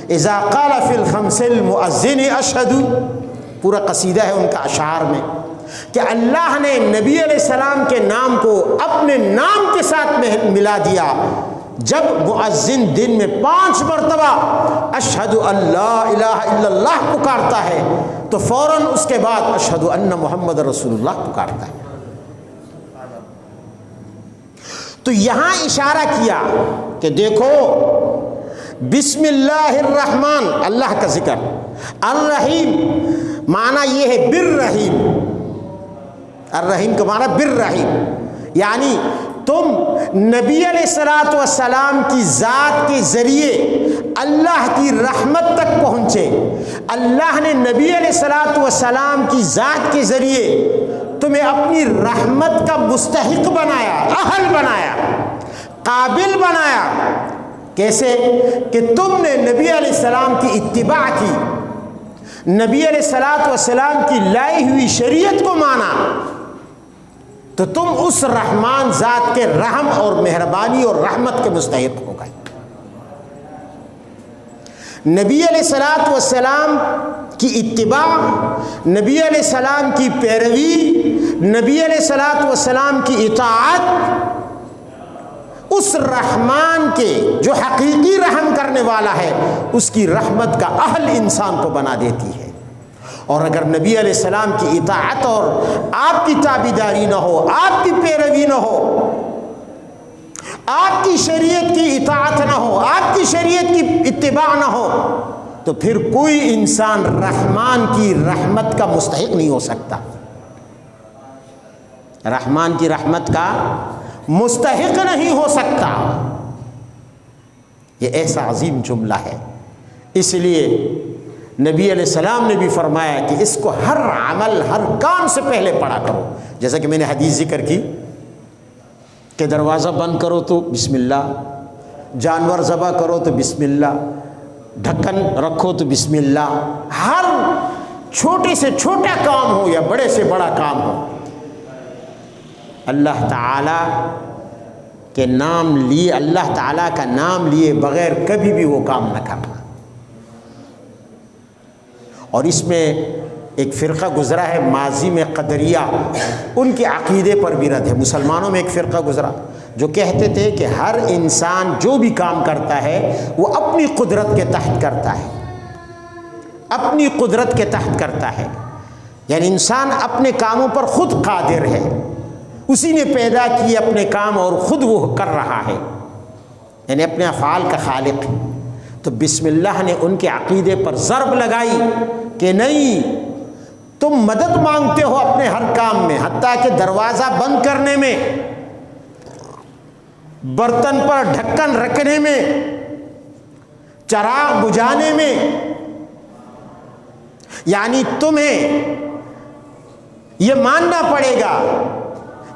اِذَا قَالَ فِي الْخَمْسِ الْمُؤَذِّنِ أَشْهَدُ، پورا قصیدہ ہے ان کا اشعار میں کہ اللہ نے نبی علیہ السلام کے نام کو اپنے نام کے ساتھ ملا دیا، جب مؤذن دن میں 5 مرتبہ اشہد ان لا الہ الا اللہ پکارتا ہے تو فوراً اس کے بعد اشہد ان محمد رسول اللہ پکارتا ہے۔ تو یہاں اشارہ کیا کہ دیکھو بسم اللہ الرحمن اللہ کا ذکر، الرحیم معنی یہ ہے بالرحیم، الرحیم کا معنی بالرحیم، یعنی تم نبی علیہ الصلوۃ والسلام کی ذات کے ذریعے اللہ کی رحمت تک پہنچے، اللہ نے نبی علیہ الصلوۃ والسلام کی ذات کے ذریعے تمہیں اپنی رحمت کا مستحق بنایا، اہل بنایا، قابل بنایا، کیسے کہ تم نے نبی علیہ السلام کی اتباع کی، نبی علیہ الصلوۃ والسلام کی لائی ہوئی شریعت کو مانا، تو تم اس رحمان ذات کے رحم اور مہربانی اور رحمت کے مستحق ہو گئے۔ نبی علیہ الصلوۃ والسلام کی اتباع، نبی علیہ السلام کی پیروی، نبی علیہ الصلوۃ والسلام کی اطاعت اس رحمان کے جو حقیقی رحم کرنے والا ہے اس کی رحمت کا اہل انسان کو بنا دیتی ہے، اور اگر نبی علیہ السلام کی اطاعت اور آپ کی تابعداری نہ ہو، آپ کی پیروی نہ ہو، آپ کی شریعت کی اطاعت نہ ہو، آپ کی شریعت کی اتباع نہ ہو، تو پھر کوئی انسان رحمان کی رحمت کا مستحق نہیں ہو سکتا، رحمان کی رحمت کا مستحق نہیں ہو سکتا۔ یہ ایسا عظیم جملہ ہے، اس لیے نبی علیہ السلام نے بھی فرمایا کہ اس کو ہر عمل، ہر کام سے پہلے پڑھا کرو، جیسا کہ میں نے حدیث ذکر کی کہ دروازہ بند کرو تو بسم اللہ، جانور ذبح کرو تو بسم اللہ، ڈھکن رکھو تو بسم اللہ، ہر چھوٹے سے چھوٹا کام ہو یا بڑے سے بڑا کام ہو، اللہ تعالیٰ کے نام لیے، اللہ تعالیٰ کا نام لیے بغیر کبھی بھی وہ کام نہ کرنا۔ اور اس میں ایک فرقہ گزرا ہے ماضی میں قدریہ، ان کے عقیدے پر بھی رد ہے۔ مسلمانوں میں ایک فرقہ گزرا جو کہتے تھے کہ ہر انسان جو بھی کام کرتا ہے وہ اپنی قدرت کے تحت کرتا ہے، اپنی قدرت کے تحت کرتا ہے، یعنی انسان اپنے کاموں پر خود قادر ہے، اسی نے پیدا کیے اپنے کام اور خود وہ کر رہا ہے، یعنی اپنے افعال کا خالق۔ تو بسم اللہ نے ان کے عقیدے پر ضرب لگائی کہ نہیں، تم مدد مانگتے ہو اپنے ہر کام میں، حتیٰ کہ دروازہ بند کرنے میں، برتن پر ڈھکن رکھنے میں، چراغ بجھانے میں، یعنی تمہیں یہ ماننا پڑے گا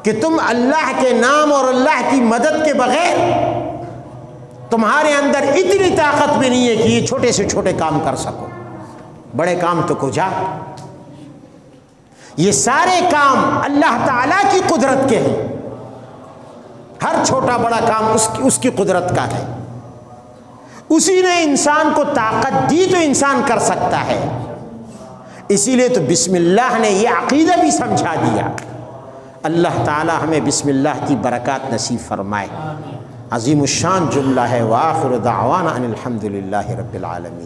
کہ تم اللہ کے نام اور اللہ کی مدد کے بغیر تمہارے اندر اتنی طاقت بھی نہیں ہے کہ یہ چھوٹے سے چھوٹے کام کر سکو۔ بڑے کام تو کو جا، یہ سارے کام اللہ تعالیٰ کی قدرت کے ہیں، ہر چھوٹا بڑا کام اس کی قدرت کا ہے، اسی نے انسان کو طاقت دی تو انسان کر سکتا ہے۔ اسی لیے تو بسم اللہ نے یہ عقیدہ بھی سمجھا دیا۔ اللہ تعالی ہمیں بسم اللہ کی برکات نصیب فرمائے۔ عظیم الشان جملہ ہے، وآخر دعوانا ان الحمد للہ رب العالمین۔